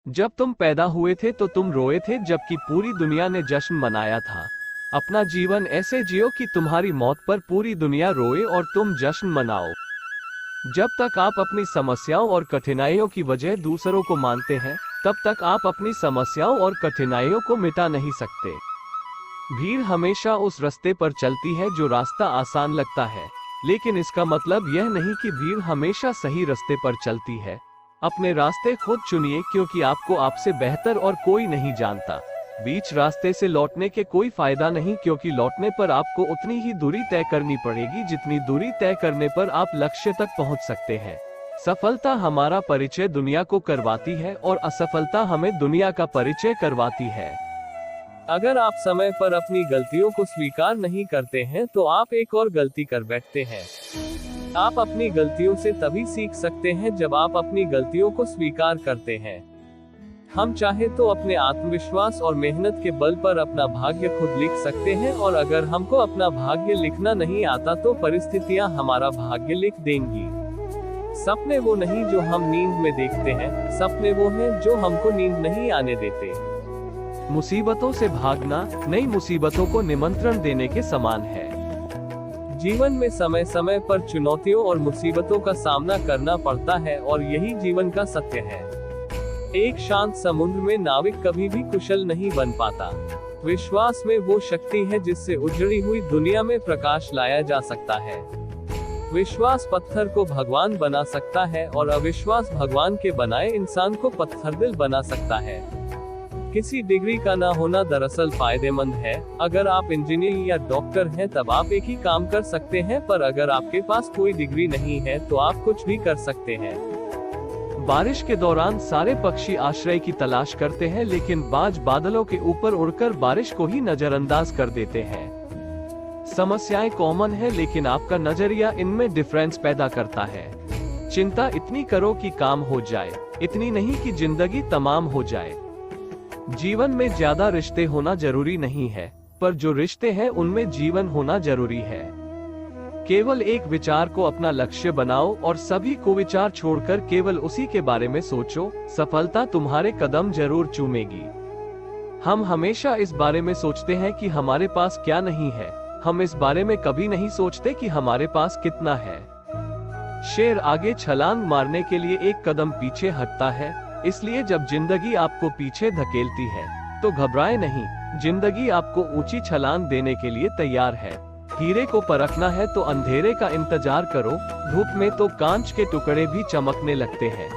जब तुम पैदा हुए थे तो तुम रोए थे जबकि पूरी दुनिया ने जश्न मनाया था। अपना जीवन ऐसे जियो कि तुम्हारी मौत पर पूरी दुनिया रोए और तुम जश्न मनाओ। जब तक आप अपनी समस्याओं और कठिनाइयों की वजह दूसरों को मानते हैं, तब तक आप अपनी समस्याओं और कठिनाइयों को मिटा नहीं सकते। भीड़ हमेशा उस रास्ते पर चलती है जो रास्ता आसान लगता है, लेकिन इसका मतलब यह नहीं कि भीड़ हमेशा सही रास्ते पर चलती है। अपने रास्ते खुद चुनिए, क्योंकि आपको आपसे बेहतर और कोई नहीं जानता। बीच रास्ते से लौटने के कोई फायदा नहीं, क्योंकि लौटने पर आपको उतनी ही दूरी तय करनी पड़ेगी जितनी दूरी तय करने पर आप लक्ष्य तक पहुंच सकते हैं। सफलता हमारा परिचय दुनिया को करवाती है और असफलता हमें दुनिया का परिचय करवाती है। अगर आप समय पर अपनी गलतियों को स्वीकार नहीं करते हैं तो आप एक और गलती कर बैठते हैं। आप अपनी गलतियों से तभी सीख सकते हैं जब आप अपनी गलतियों को स्वीकार करते हैं। हम चाहे तो अपने आत्मविश्वास और मेहनत के बल पर अपना भाग्य खुद लिख सकते हैं, और अगर हमको अपना भाग्य लिखना नहीं आता तो परिस्थितियां हमारा भाग्य लिख देंगी। सपने वो नहीं जो हम नींद में देखते हैं, सपने वो हैं जो हमको नींद नहीं आने देते। मुसीबतों से भागना नई मुसीबतों को निमंत्रण देने के समान है। जीवन में समय समय पर चुनौतियों और मुसीबतों का सामना करना पड़ता है, और यही जीवन का सत्य है। एक शांत समुद्र में नाविक कभी भी कुशल नहीं बन पाता। विश्वास में वो शक्ति है जिससे उजड़ी हुई दुनिया में प्रकाश लाया जा सकता है। विश्वास पत्थर को भगवान बना सकता है, और अविश्वास भगवान के बनाए इंसान को पत्थरदिल बना सकता है। किसी डिग्री का ना होना दरअसल फायदेमंद है। अगर आप इंजीनियर या डॉक्टर हैं तब आप एक ही काम कर सकते हैं, पर अगर आपके पास कोई डिग्री नहीं है तो आप कुछ भी कर सकते हैं। बारिश के दौरान सारे पक्षी आश्रय की तलाश करते हैं, लेकिन बाज बादलों के ऊपर उड़कर बारिश को ही नजरअंदाज कर देते हैं। समस्याएं कॉमन है, लेकिन आपका नजरिया इनमें डिफरेंस पैदा करता है। चिंता इतनी करो कि काम हो जाए, इतनी नहीं कि जिंदगी तमाम हो जाए। जीवन में ज्यादा रिश्ते होना जरूरी नहीं है, पर जो रिश्ते हैं उनमें जीवन होना जरूरी है। केवल एक विचार को अपना लक्ष्य बनाओ और सभी को विचार छोड़कर केवल उसी के बारे में सोचो। सफलता तुम्हारे कदम जरूर चूमेगी। हम हमेशा इस बारे में सोचते हैं कि हमारे पास क्या नहीं है, हम इस बारे में कभी नहीं सोचते कि हमारे पास कितना है। शेर आगे छलांग मारने के लिए एक कदम पीछे हटता है, इसलिए जब जिंदगी आपको पीछे धकेलती है तो घबराए नहीं, जिंदगी आपको ऊंची छलांग देने के लिए तैयार है। हीरे को परखना है तो अंधेरे का इंतजार करो, धूप में तो कांच के टुकड़े भी चमकने लगते हैं।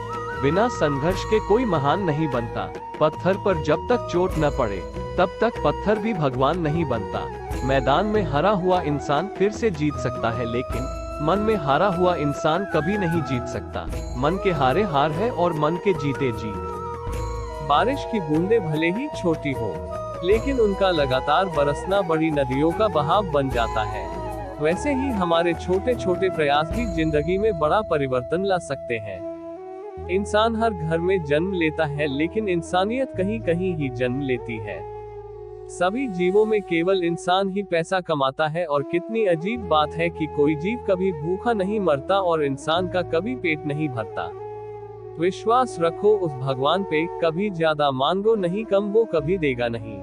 बिना संघर्ष के कोई महान नहीं बनता। पत्थर पर जब तक चोट न पड़े तब तक पत्थर भी भगवान नहीं बनता। मैदान में हारा हुआ इंसान फिर से जीत सकता है, लेकिन मन में हारा हुआ इंसान कभी नहीं जीत सकता। मन के हारे हार है और मन के जीते जीत। बारिश की बूंदें भले ही छोटी हो, लेकिन उनका लगातार बरसना बड़ी नदियों का बहाव बन जाता है। वैसे ही हमारे छोटे छोटे प्रयास भी जिंदगी में बड़ा परिवर्तन ला सकते हैं। इंसान हर घर में जन्म लेता है, लेकिन इंसानियत कहीं कहीं ही जन्म लेती है। सभी जीवों में केवल इंसान ही पैसा कमाता है, और कितनी अजीब बात है कि कोई जीव कभी भूखा नहीं मरता और इंसान का कभी पेट नहीं भरता। विश्वास रखो उस भगवान पे, कभी ज्यादा मांगो नहीं कम वो कभी देगा नहीं।